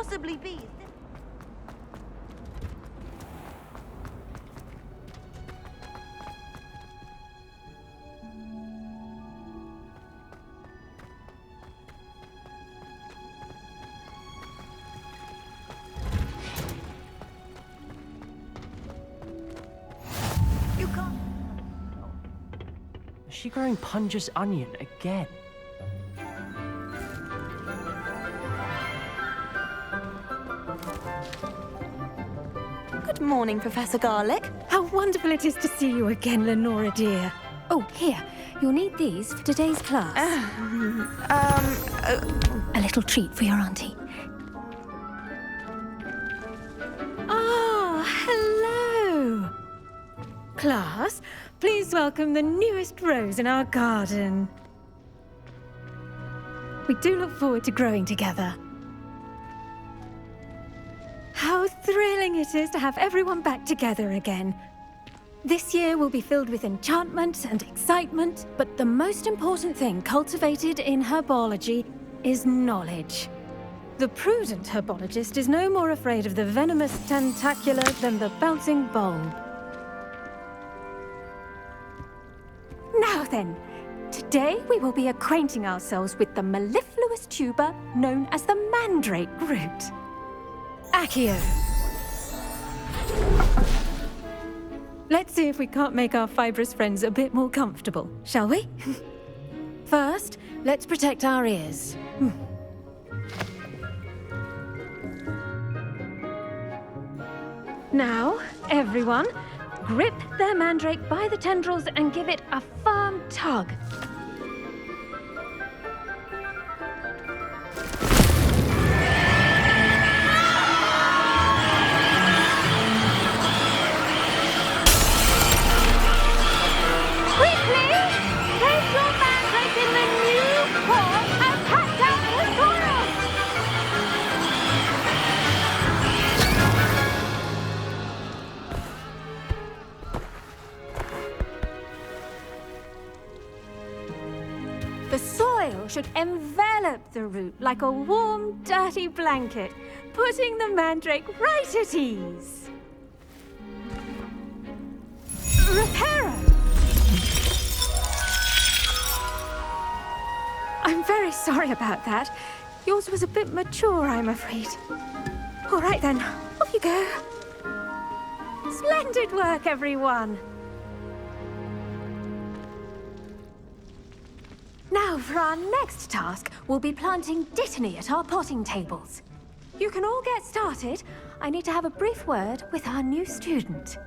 possibly be? You can't. Is she growing Punja's onion again? Good morning, Professor Garlick. How wonderful it is to see you again, Lenora dear. Oh, here, you'll need these for today's class. A little treat for your auntie. Ah, hello. Class, please welcome the newest rose in our garden. We do look forward to growing together. How thrilling it is to have everyone back together again. This year will be filled with enchantment and excitement, but the most important thing cultivated in herbology is knowledge. The prudent herbologist is no more afraid of the venomous tentacula than the bouncing bulb. Now then, today we will be acquainting ourselves with the mellifluous tuber known as the mandrake root. Accio. Let's see if we can't make our fibrous friends a bit more comfortable, shall we? First, let's protect our ears. Now, everyone, grip their mandrake by the tendrils and give it a firm tug. The soil should envelop the root like a warm, dirty blanket, putting the mandrake right at ease. Reparo! I'm very sorry about that. Yours was a bit mature, I'm afraid. All right then, off you go. Splendid work, everyone. Now, for our next task, we'll be planting dittany at our potting tables. You can all get started. I need to have a brief word with our new student.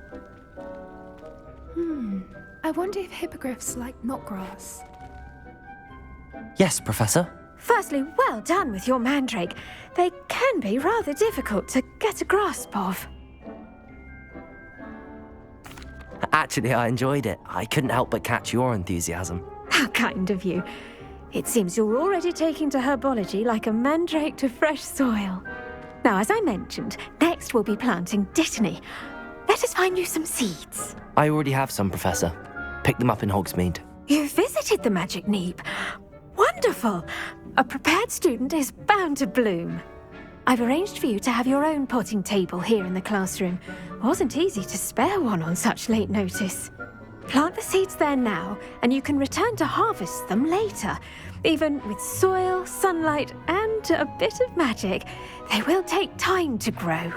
I wonder if hippogriffs like knotgrass. Yes, Professor. Firstly, well done with your mandrake. They can be rather difficult to get a grasp of. Actually, I enjoyed it. I couldn't help but catch your enthusiasm. How kind of you. It seems you're already taking to herbology like a mandrake to fresh soil. Now, as I mentioned, next we'll be planting dittany. Let us find you some seeds. I already have some, Professor. Picked them up in Hogsmeade. You visited the Magic Neep. Wonderful! A prepared student is bound to bloom. I've arranged for you to have your own potting table here in the classroom. Wasn't easy to spare one on such late notice. Plant the seeds there now, and you can return to harvest them later. Even with soil, sunlight, and a bit of magic, they will take time to grow.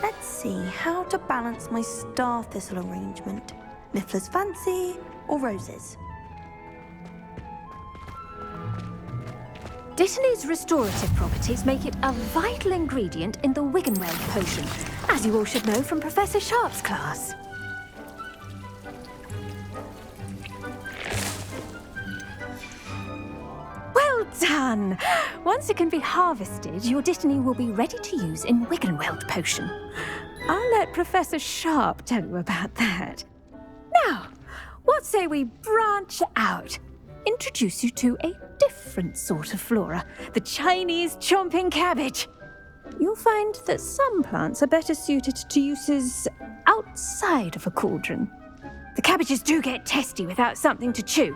Let's see how to balance my star thistle arrangement. Niffler's fancy or roses? Dittany's restorative properties make it a vital ingredient in the Wiggenweld potion, as you all should know from Professor Sharp's class. Well done! Once it can be harvested, your dittany will be ready to use in Wiggenweld potion. I'll let Professor Sharp tell you about that. Now, what say we branch out? Introduce you to a different sort of flora, the Chinese chomping cabbage. You'll find that some plants are better suited to uses outside of a cauldron. The cabbages do get testy without something to chew.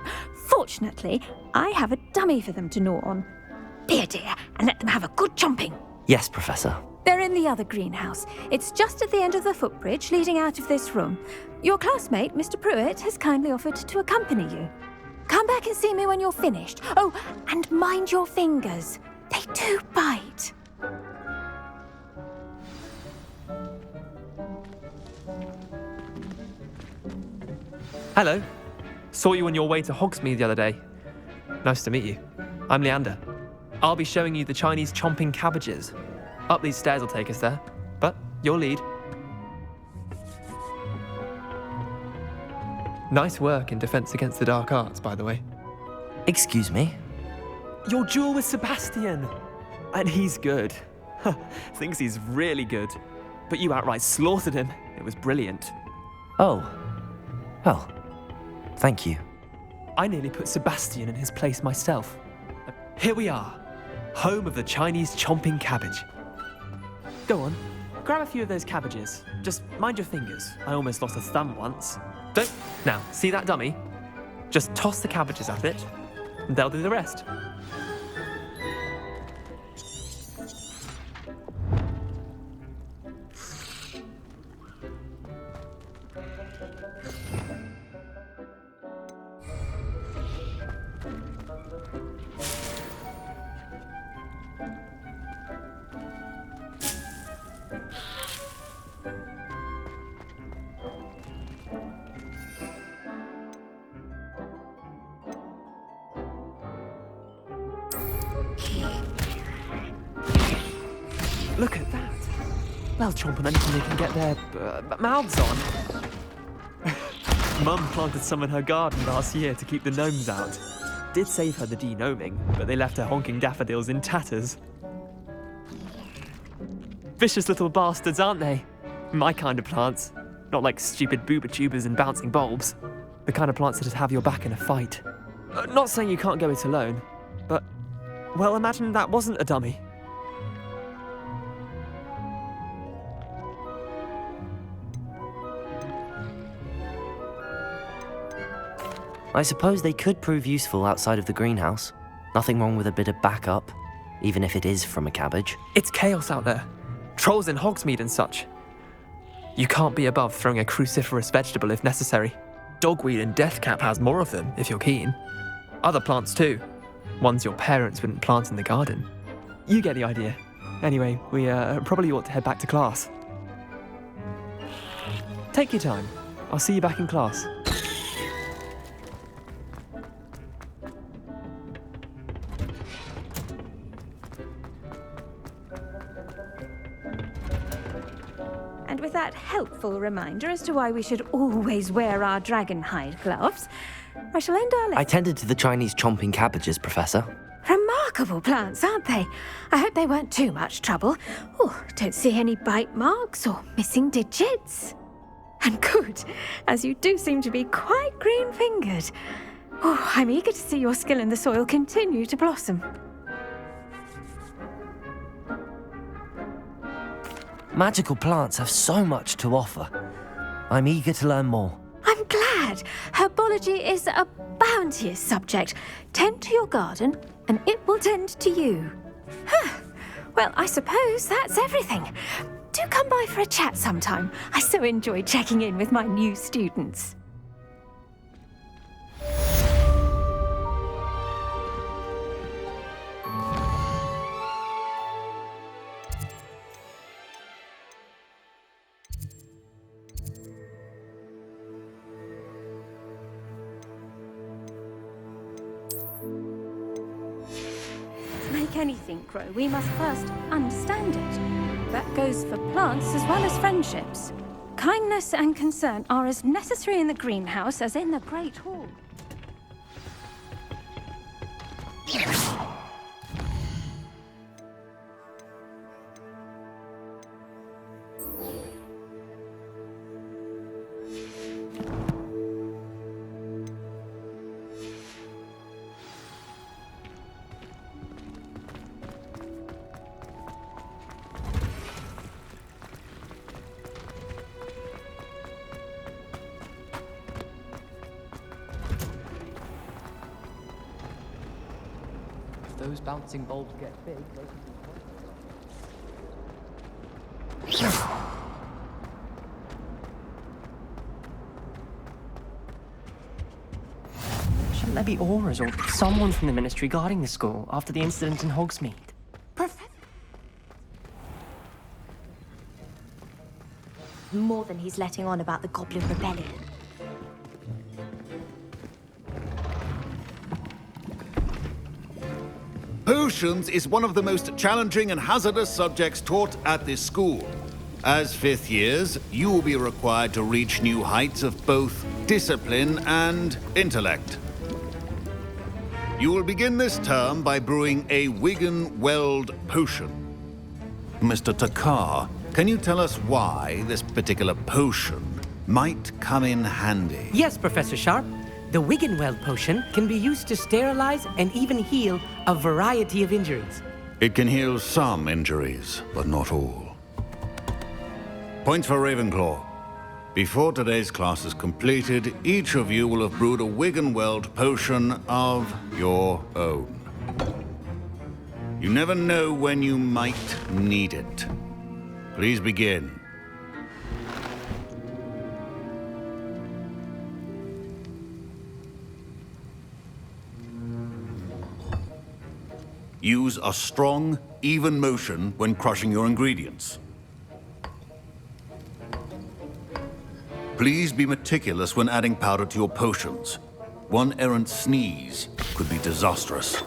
Fortunately, I have a dummy for them to gnaw on. Here, dear, and let them have a good chomping. Yes, Professor. They're in the other greenhouse. It's just at the end of the footbridge leading out of this room. Your classmate, Mr. Pruitt, has kindly offered to accompany you. Come back and see me when you're finished. Oh, and mind your fingers. They do bite. Hello. Saw you on your way to Hogsmeade the other day. Nice to meet you. I'm Leander. I'll be showing you the Chinese chomping cabbages. Up these stairs will take us there, but your lead. Nice work in Defense Against the Dark Arts, by the way. Excuse me? Your duel with Sebastian! And he's good. Thinks he's really good. But you outright slaughtered him. It was brilliant. Oh. Well, thank you. I nearly put Sebastian in his place myself. Here we are, home of the Chinese chomping cabbage. Go on, grab a few of those cabbages. Just mind your fingers. I almost lost a thumb once. Don't. Now, see that dummy? Just toss the cabbages at it, and they'll do the rest. Look at that. They'll chomp on anything they can get their mouths on. Mum planted some in her garden last year to keep the gnomes out. Did save her the de-gnoming, but they left her honking daffodils in tatters. Vicious little bastards, aren't they? My kind of plants. Not like stupid booba tubers and bouncing bulbs. The kind of plants that'd have your back in a fight. Not saying you can't go it alone, but, well, imagine that wasn't a dummy. I suppose they could prove useful outside of the greenhouse. Nothing wrong with a bit of backup, even if it is from a cabbage. It's chaos out there. Trolls in Hogsmeade and such. You can't be above throwing a cruciferous vegetable if necessary. Dogweed and deathcap has more of them, if you're keen. Other plants too. Ones your parents wouldn't plant in the garden. You get the idea. Anyway, we probably ought to head back to class. Take your time. I'll see you back in class. And with that helpful reminder as to why we should always wear our dragon hide gloves, I shall end our I lesson. tended to the Chinese chomping cabbages, Professor. Remarkable plants, aren't they? I hope they weren't too much trouble. Oh, don't see any bite marks or missing digits. And good, as you do seem to be quite green-fingered. Oh, I'm eager to see your skill in the soil continue to blossom. Magical plants have so much to offer. I'm eager to learn more. I'm glad. Herbology is a bounteous subject. Tend to your garden, and it will tend to you. Well, I suppose that's everything. Do come by for a chat sometime. I so enjoy checking in with my new students. To make anything grow, we must first understand it. That goes for plants as well as friendships. Kindness and concern are as necessary in the greenhouse as in the Great Hall. those bouncing balls get big, they can be... Shouldn't there be auras or someone from the Ministry guarding the school after the incident in Hogsmeade? More than he's letting on about the Goblin Rebellion. Potions is one of the most challenging and hazardous subjects taught at this school. As fifth years, you will be required to reach new heights of both discipline and intellect. You will begin this term by brewing a Wiggenweld potion. Mr. Takar, can you tell us why this particular potion might come in handy? Yes, Professor Sharp. The Wiggenweld potion can be used to sterilize and even heal a variety of injuries. It can heal some injuries, but not all. Points for Ravenclaw. Before today's class is completed, each of you will have brewed a Wiggenweld potion of your own. You never know when you might need it. Please begin. Use a strong, even motion when crushing your ingredients. Please be meticulous when adding powder to your potions. One errant sneeze could be disastrous.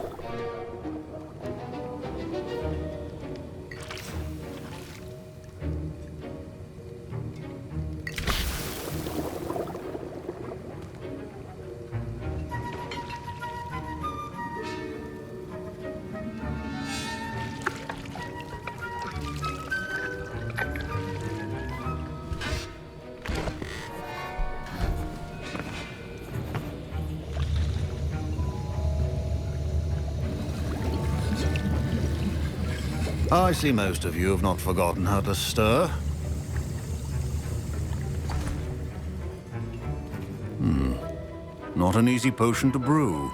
I see most of you have not forgotten how to stir. Not an easy potion to brew.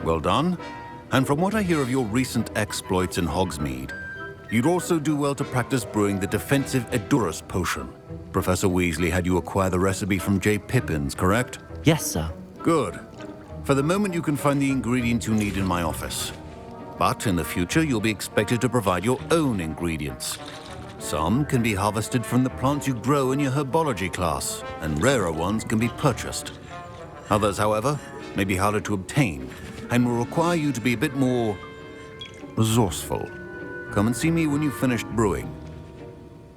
Well done. And from what I hear of your recent exploits in Hogsmeade, you'd also do well to practice brewing the defensive Edurus potion. Professor Weasley had you acquire the recipe from J. Pippin's, correct? Yes, sir. Good. For the moment, you can find the ingredients you need in my office. But in the future, you'll be expected to provide your own ingredients. Some can be harvested from the plants you grow in your herbology class, and rarer ones can be purchased. Others, however, may be harder to obtain, and will require you to be a bit more resourceful. Come and see me when you've finished brewing,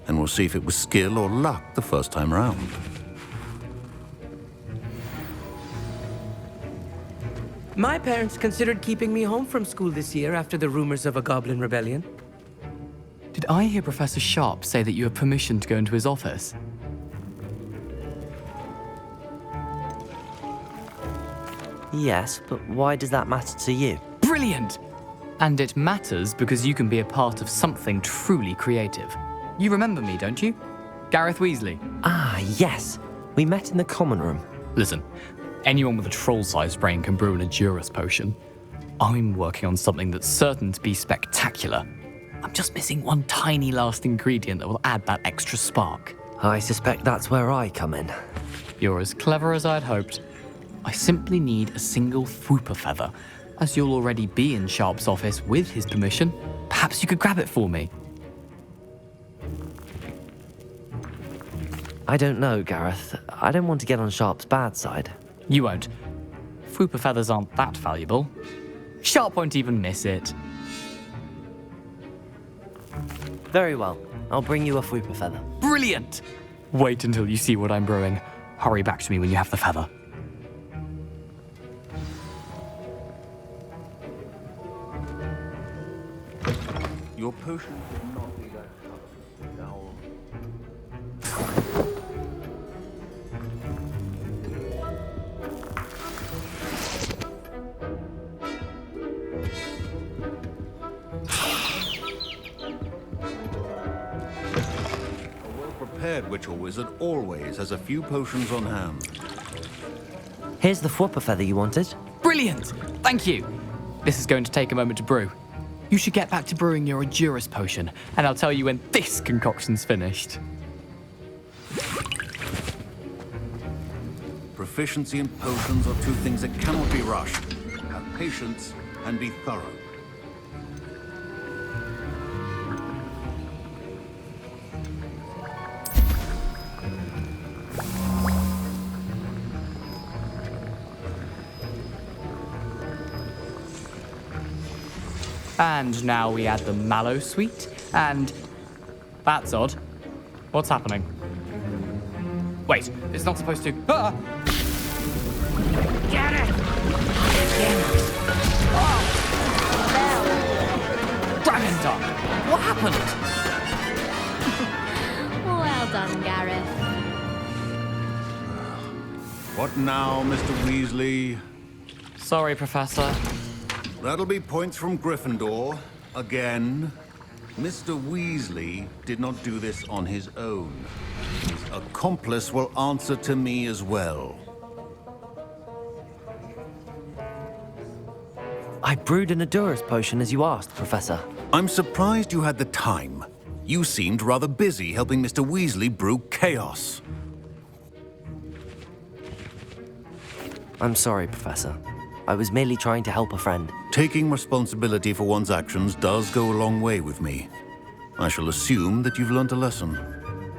and we'll see if it was skill or luck the first time around. My parents considered keeping me home from school this year after the rumors of a Goblin Rebellion. Did I hear Professor Sharp say that you have permission to go into his office? Yes, but why does that matter to you? Brilliant! And it matters because you can be a part of something truly creative. You remember me, don't you? Gareth Weasley. Ah, yes. We met in the common room. Listen, anyone with a troll-sized brain can brew an Edurus potion. I'm working on something that's certain to be spectacular. I'm just missing one tiny last ingredient that will add that extra spark. I suspect that's where I come in. You're as clever as I'd hoped. I simply need a single Fwooper feather. As you'll already be in Sharp's office with his permission, perhaps you could grab it for me. I don't know, Gareth. I don't want to get on Sharp's bad side. You won't. Fwooper feathers aren't that valuable. Sharp won't even miss it. Very well. I'll bring you a Fwooper feather. Brilliant! Wait until you see what I'm brewing. Hurry back to me when you have the feather. Your potion should not be that color. A well-prepared witch or wizard always has a few potions on hand. Here's the Fwooper feather you wanted. Brilliant! Thank you. This is going to take a moment to brew. You should get back to brewing your Edurus potion, and I'll tell you when this concoction's finished. Proficiency in potions are two things that cannot be rushed. Have patience and be thorough. And now we add the mallow sweet, and... That's odd. What's happening? Wait, it's not supposed to... Ah! Get it! Dragon Tongue! What happened? Well done, Gareth. What now, Mr. Weasley? Sorry, Professor. That'll be points from Gryffindor. Again. Mr. Weasley did not do this on his own. His accomplice will answer to me as well. I brewed an Edurus potion as you asked, Professor. I'm surprised you had the time. You seemed rather busy helping Mr. Weasley brew chaos. I'm sorry, Professor. I was merely trying to help a friend. Taking responsibility for one's actions does go a long way with me. I shall assume that you've learnt a lesson.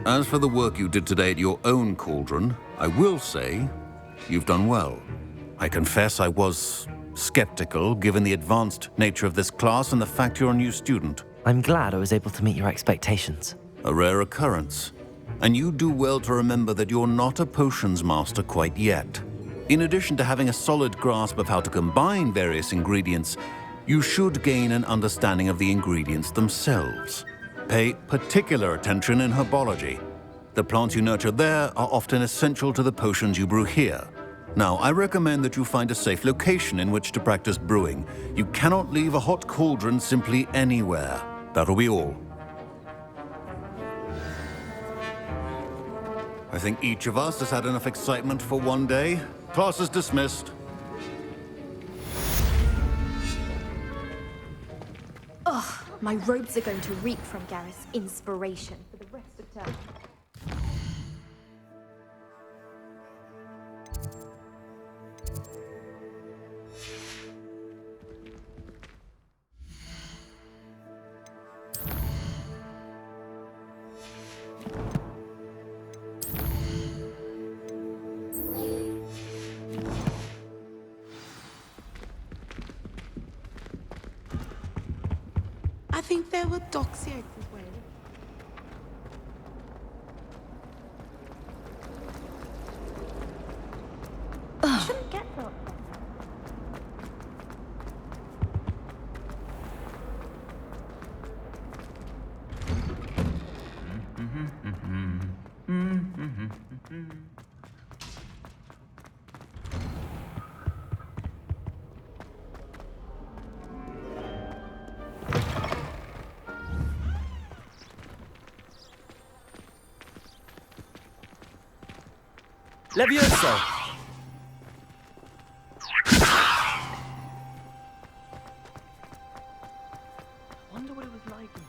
As for the work you did today at your own cauldron, I will say you've done well. I confess I was skeptical given the advanced nature of this class and the fact you're a new student. I'm glad I was able to meet your expectations. A rare occurrence. And you do well to remember that you're not a potions master quite yet. In addition to having a solid grasp of how to combine various ingredients, you should gain an understanding of the ingredients themselves. Pay particular attention in herbology. The plants you nurture there are often essential to the potions you brew here. Now, I recommend that you find a safe location in which to practice brewing. You cannot leave a hot cauldron simply anywhere. That'll be all. I think each of us has had enough excitement for one day. Class is dismissed. Ugh, my robes are going to reek from Gareth's inspiration for the rest of term. I think there were dogs here as well. Shouldn't get that. Levioso! Wonder what it was like in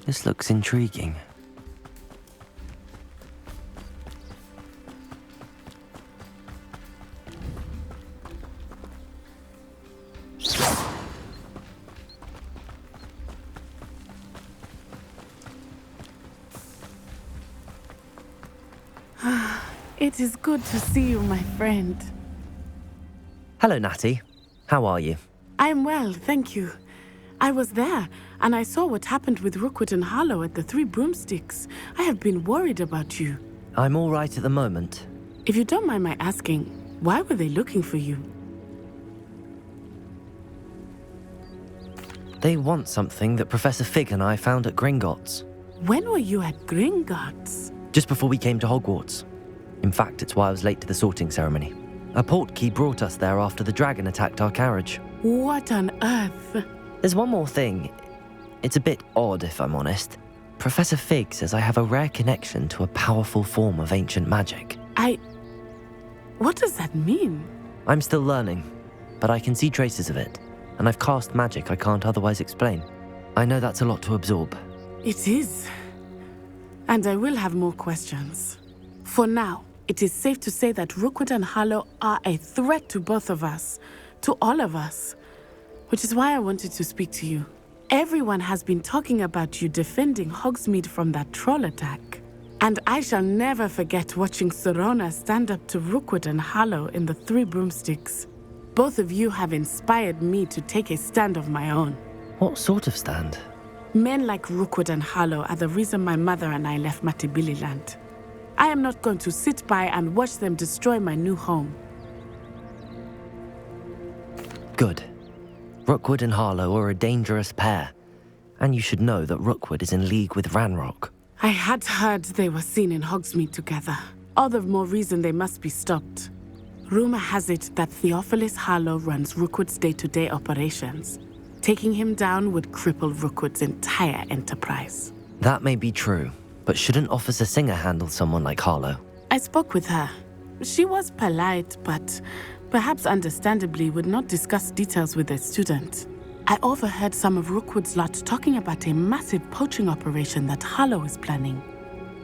This looks intriguing. It is good to see you, my friend. Hello, Natty. How are you? I'm well, thank you. I was there, and I saw what happened with Rookwood and Harlow at the Three Broomsticks. I have been worried about you. I'm all right at the moment. If you don't mind my asking, why were they looking for you? They want something that Professor Fig and I found at Gringotts. When were you at Gringotts? Just before we came to Hogwarts. In fact, it's why I was late to the sorting ceremony. A portkey brought us there after the dragon attacked our carriage. What on earth? There's one more thing. It's a bit odd, if I'm honest. Professor Fig says I have a rare connection to a powerful form of ancient magic. What does that mean? I'm still learning, but I can see traces of it, and I've cast magic I can't otherwise explain. I know that's a lot to absorb. It is. And I will have more questions. For now, it is safe to say that Rookwood and Harlow are a threat to both of us, to all of us. Which is why I wanted to speak to you. Everyone has been talking about you defending Hogsmeade from that troll attack. And I shall never forget watching Sorona stand up to Rookwood and Harlow in the Three Broomsticks. Both of you have inspired me to take a stand of my own. What sort of stand? Men like Rookwood and Harlow are the reason my mother and I left Matibililand. I am not going to sit by and watch them destroy my new home. Good. Rookwood and Harlow are a dangerous pair, and you should know that Rookwood is in league with Ranrock. I had heard they were seen in Hogsmeade together. All the more reason they must be stopped. Rumor has it that Theophilus Harlow runs Rookwood's day-to-day operations. Taking him down would cripple Rookwood's entire enterprise. That may be true, but shouldn't Officer Singer handle someone like Harlow? I spoke with her. She was polite, but perhaps understandably would not discuss details with a student. I overheard some of Rookwood's lot talking about a massive poaching operation that Harlow is planning.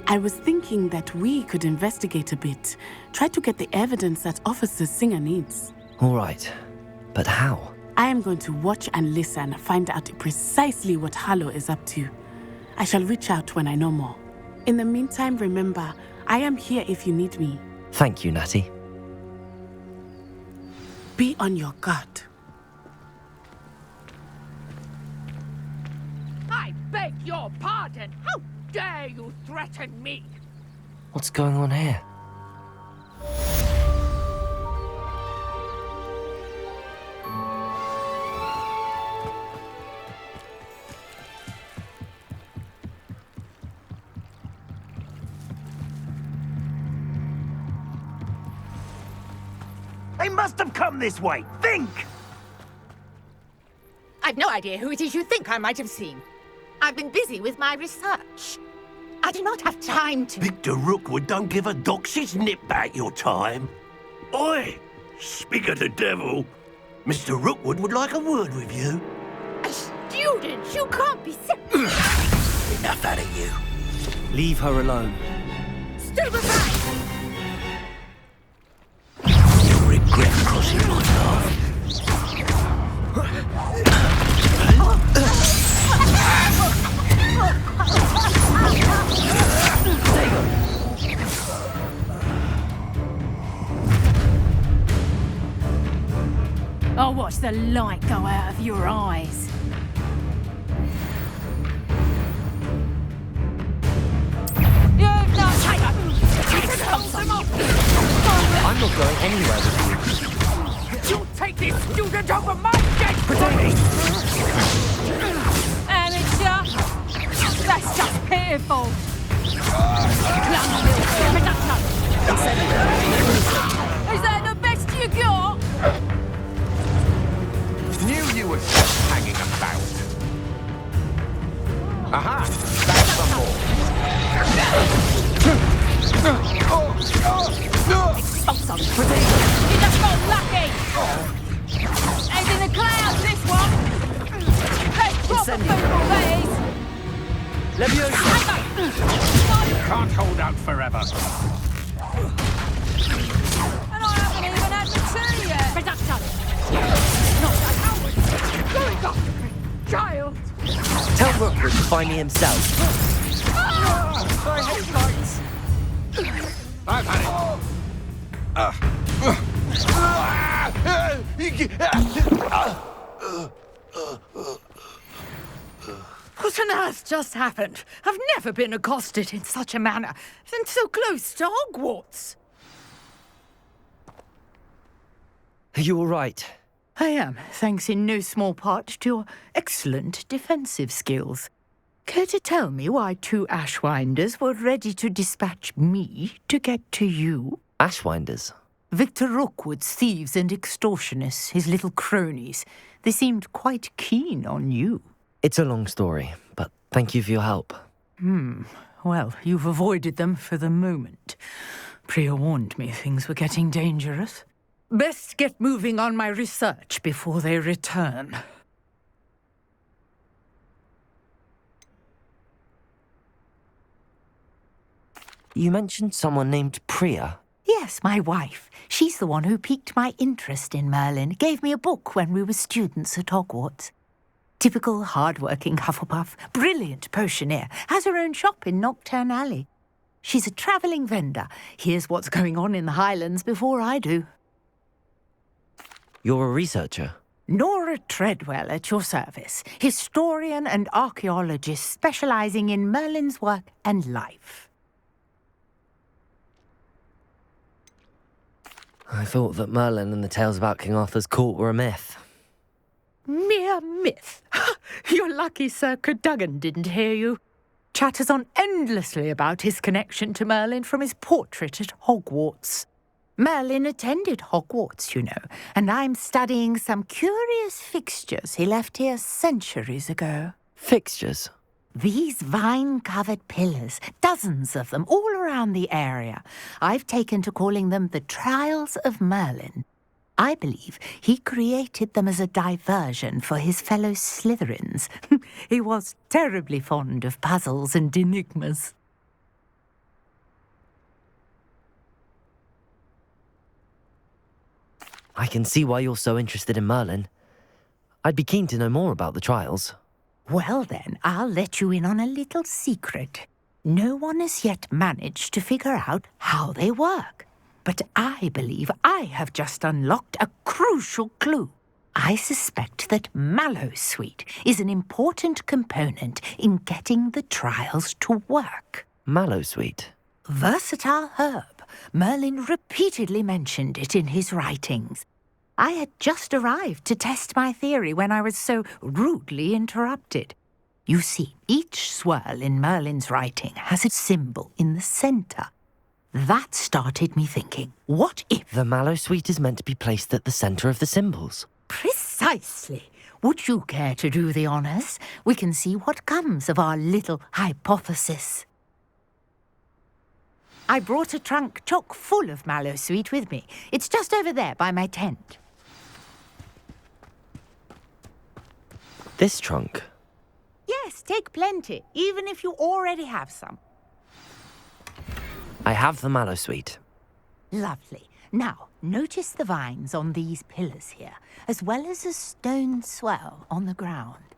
I was thinking that we could investigate a bit, try to get the evidence that Officer Singer needs. All right, but how? I am going to watch and listen, find out precisely what Harlow is up to. I shall reach out when I know more. In the meantime, remember, I am here if you need me. Thank you, Natty. Be on your guard. I beg your pardon! How dare you threaten me? What's going on here? They must have come this way. Think! I've no idea who it is you think I might have seen. I've been busy with my research. I do not have time to... Victor Rookwood don't give a doxy's nip back your time. Oi! Speak of the devil. Mr. Rookwood would like a word with you. A student? You can't be sick. Enough out of you. Leave her alone. Still beside! You'll regret crossing my path. I'll watch the light go out of your eyes. You've not taken... I'm not going anywhere with You take this student over my dead body! Amateur! That's just pitiful. Is that the best you got? Knew you were just hanging about. Aha! That's some more. You just got lucky! He's in the clouds, this one! Let's proper people, that is! Can't hold out forever. And I haven't even had the tea yet! Production! Not that Howard! Going up! Child! Tell Rookwood to find me himself. I hate lights. I've had it. What on earth just happened? I've never been accosted in such a manner, and so close to Hogwarts. Are you all right? I am, thanks in no small part to your excellent defensive skills. Care to tell me why 2 Ashwinders were ready to dispatch me to get to you? Ashwinders? Victor Rookwood's thieves and extortionists, his little cronies. They seemed quite keen on you. It's a long story, but thank you for your help. Well, you've avoided them for the moment. Priya warned me things were getting dangerous. Best get moving on my research before they return. You mentioned someone named Priya. Yes, my wife. She's the one who piqued my interest in Merlin. Gave me a book when we were students at Hogwarts. Typical hard-working Hufflepuff, brilliant potioneer, has her own shop in Knockturn Alley. She's a travelling vendor. Hears what's going on in the Highlands before I do. You're a researcher? Nora Treadwell at your service, historian and archaeologist specialising in Merlin's work and life. I thought that Merlin and the tales about King Arthur's court were a myth. Mere myth. You're lucky Sir Cadogan didn't hear you. Chatters on endlessly about his connection to Merlin from his portrait at Hogwarts. Merlin attended Hogwarts, you know, and I'm studying some curious fixtures he left here centuries ago. Fixtures? These vine-covered pillars, dozens of them, all around the area. I've taken to calling them the Trials of Merlin. I believe he created them as a diversion for his fellow Slytherins. He was terribly fond of puzzles and enigmas. I can see why you're so interested in Merlin. I'd be keen to know more about the trials. Well then, I'll let you in on a little secret. No one has yet managed to figure out how they work. But I believe I have just unlocked a crucial clue. I suspect that Mallowsweet is an important component in getting the trials to work. Mallowsweet? Versatile herb. Merlin repeatedly mentioned it in his writings. I had just arrived to test my theory when I was so rudely interrupted. You see, each swirl in Merlin's writing has a symbol in the centre. That started me thinking, what if... The Mallowsweet is meant to be placed at the centre of the symbols. Precisely. Would you care to do the honours? We can see what comes of our little hypothesis. I brought a trunk chock full of Mallowsweet with me. It's just over there by my tent. This trunk? Yes, take plenty, even if you already have some. I have the Mallowsweet. Lovely. Now, notice the vines on these pillars here, as well as a stone swell on the ground.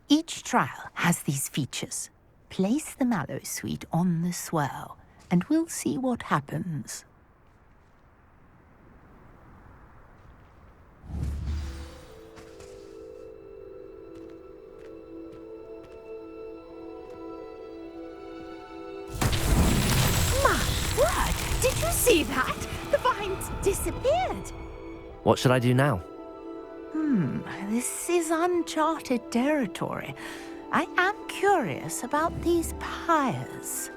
Each trial has these features. Place the Mallowsweet on the swell, and we'll see what happens. Did you see that? The vines disappeared. What should I do now? This is uncharted territory. I am curious about these pyres.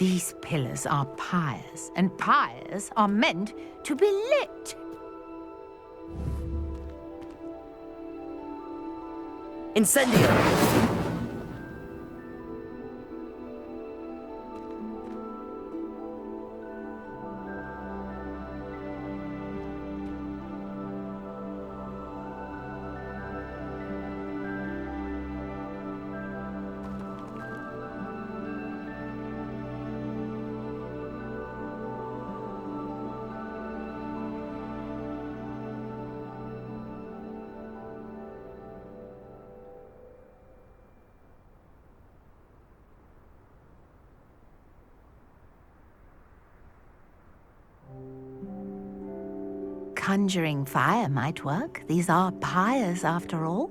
These pillars are pyres, and pyres are meant to be lit. Incendio! Conjuring fire might work. These are pyres, after all.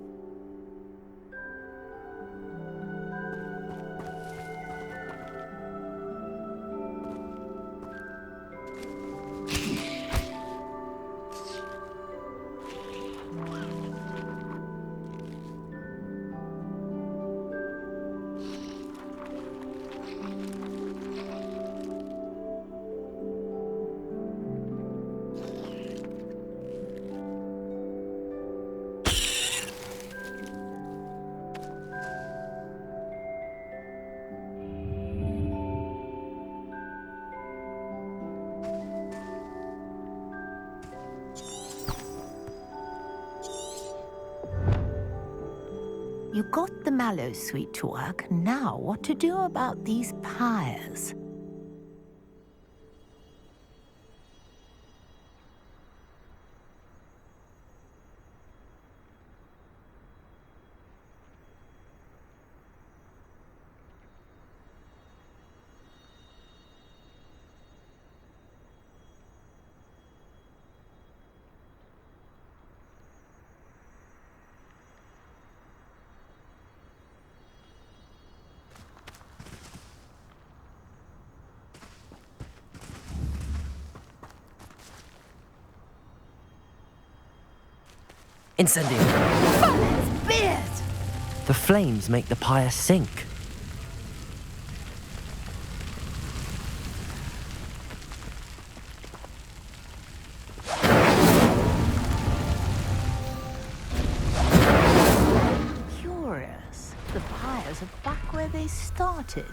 You got the mallow suite to work. Now, what to do about these pyres? Incendio! Fire's beard! The flames make the pyre sink. Curious. The pyres are back where they started.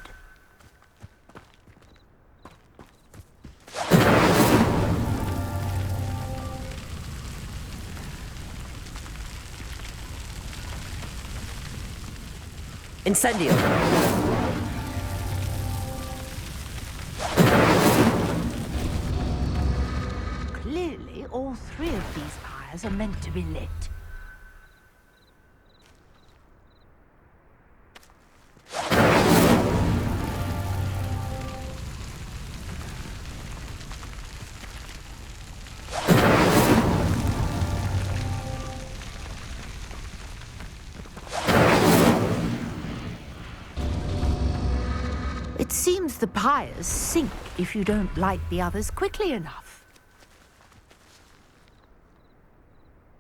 Incendio! Clearly, all three of these pyres are meant to be lit. It seems the pyres sink if you don't light the others quickly enough.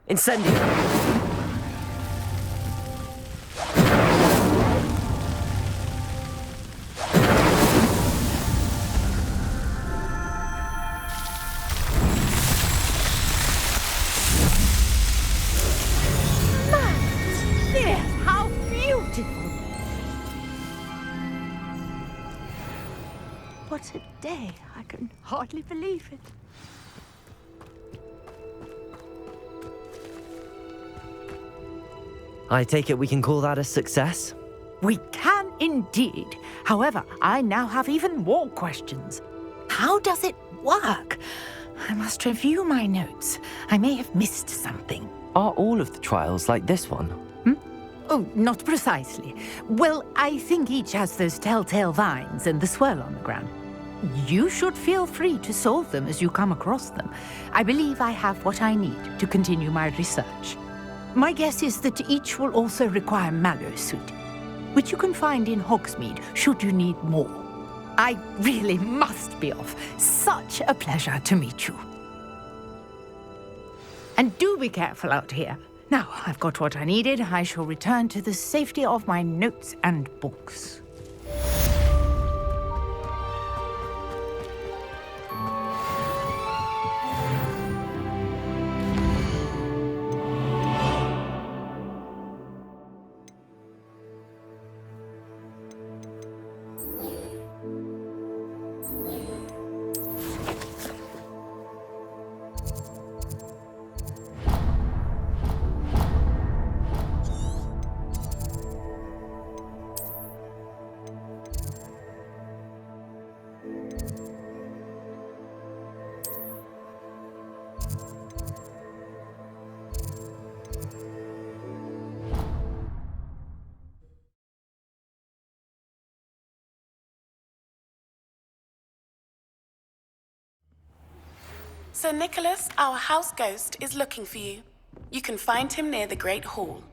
Incendio! Yes, how beautiful! What a day. I can hardly believe it. I take it we can call that a success? We can indeed. However, I now have even more questions. How does it work? I must review my notes. I may have missed something. Are all of the trials like this one? Oh, not precisely. Well, I think each has those telltale vines and the swirl on the ground. You should feel free to solve them as you come across them. I believe I have what I need to continue my research. My guess is that each will also require mallow suite, which you can find in Hogsmeade should you need more. I really must be off. Such a pleasure to meet you. And do be careful out here. Now, I've got what I needed. I shall return to the safety of my notes and books. Sir Nicholas, our house ghost, is looking for you. You can find him near the Great Hall.